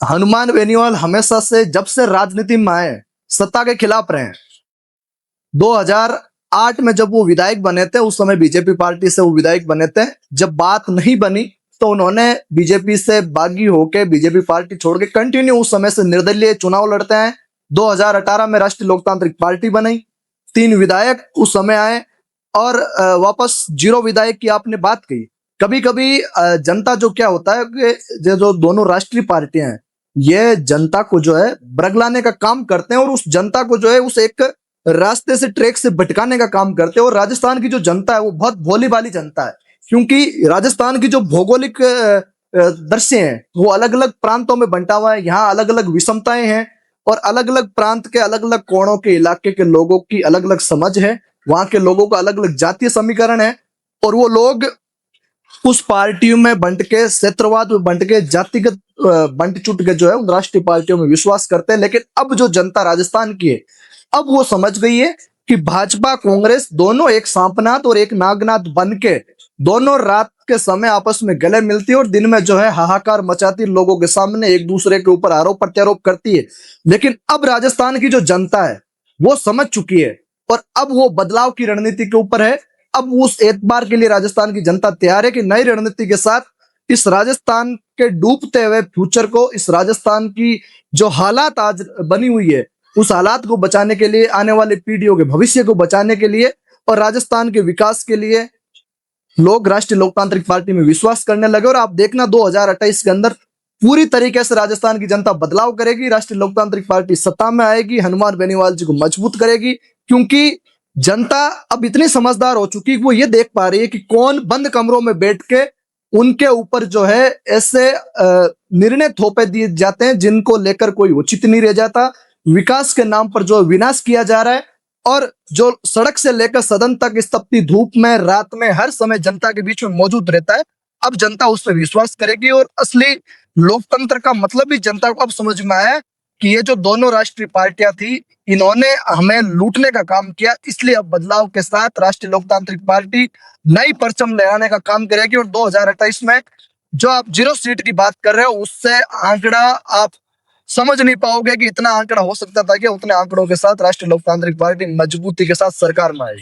हनुमान बेनीवाल हमेशा से, जब से राजनीति में आए, सत्ता के खिलाफ रहे हैं। 2008 में जब वो विधायक बने थे, उस समय बीजेपी पार्टी से वो विधायक बने थे। जब बात नहीं बनी तो उन्होंने बीजेपी से बागी होके बीजेपी पार्टी छोड़ के कंटिन्यू उस समय से निर्दलीय चुनाव लड़ते हैं। 2018 में राष्ट्रीय लोकतांत्रिक पार्टी बनाई, 3 विधायक उस समय आए और वापस 0 विधायक की आपने बात कही। कभी कभी जनता जो क्या होता है कि जो दोनों राष्ट्रीय पार्टियां हैं, ये जनता को जो है बरगलाने का काम करते हैं और उस जनता को जो है उस एक रास्ते से, ट्रैक से भटकाने का काम करते हैं। और राजस्थान की जो जनता है वो बहुत भोली भाली जनता है, क्योंकि राजस्थान की जो भौगोलिक दृश्य हैं वो अलग अलग प्रांतों में बंटा हुआ है। यहाँ अलग अलग विषमताएं हैं और अलग अलग प्रांत के अलग अलग कोणों के इलाके के लोगों की अलग अलग समझ है। वहां के लोगों का अलग अलग जातीय समीकरण है और वो लोग उस पार्टियों में बंट के, क्षेत्रवाद में बंट के, जातिगत बंट चुट के जो है उन राष्ट्रीय पार्टियों में विश्वास करते हैं। लेकिन अब जो जनता राजस्थान की है, अब वो समझ गई है कि भाजपा कांग्रेस दोनों एक सांपनाथ और एक नागनाथ बन के दोनों रात के समय आपस में गले मिलती है और दिन में जो है हाहाकार मचाती, लोगों के सामने एक दूसरे के ऊपर आरोप प्रत्यारोप करती है। लेकिन अब राजस्थान की जो जनता है वो समझ चुकी है और अब वो बदलाव की रणनीति के ऊपर है। अब उस एतबार के लिए राजस्थान की जनता तैयार है कि नई रणनीति के साथ इस राजस्थान के डूबते हुए फ्यूचर को, इस राजस्थान की जो हालात आज बनी हुई है, उस हालात को बचाने के लिए, आने वाले पीढ़ियों के भविष्य को बचाने के लिए और राजस्थान के विकास के लिए लोग राष्ट्रीय लोकतांत्रिक पार्टी में विश्वास करने लगे। और आप देखना 2028 के अंदर पूरी तरीके से राजस्थान की जनता बदलाव करेगी, राष्ट्रीय लोकतांत्रिक पार्टी सत्ता में आएगी, हनुमान बेनीवाल जी को मजबूत करेगी। क्योंकि जनता अब इतनी समझदार हो चुकी है कि वो ये देख पा रही है कि कौन बंद कमरों में बैठ के उनके ऊपर जो है ऐसे निर्णय थोपे दिए जाते हैं जिनको लेकर कोई उचित नहीं रह जाता। विकास के नाम पर जो विनाश किया जा रहा है और जो सड़क से लेकर सदन तक इस तपती धूप में, रात में, हर समय जनता के बीच में मौजूद रहता है, अब जनता उस पर विश्वास करेगी। और असली लोकतंत्र का मतलब भी जनता को अब समझ में आया कि ये जो दोनों राष्ट्रीय पार्टियां थी, इन्होंने हमें लूटने का काम किया। इसलिए अब बदलाव के साथ राष्ट्रीय लोकतांत्रिक पार्टी नई परचम लहराने का काम करेगी। और 2028 में जो आप 0 सीट की बात कर रहे हो, उससे आंकड़ा आप समझ नहीं पाओगे कि इतना आंकड़ा हो सकता था कि उतने आंकड़ों के साथ राष्ट्रीय लोकतांत्रिक पार्टी मजबूती के साथ सरकार में आएगी।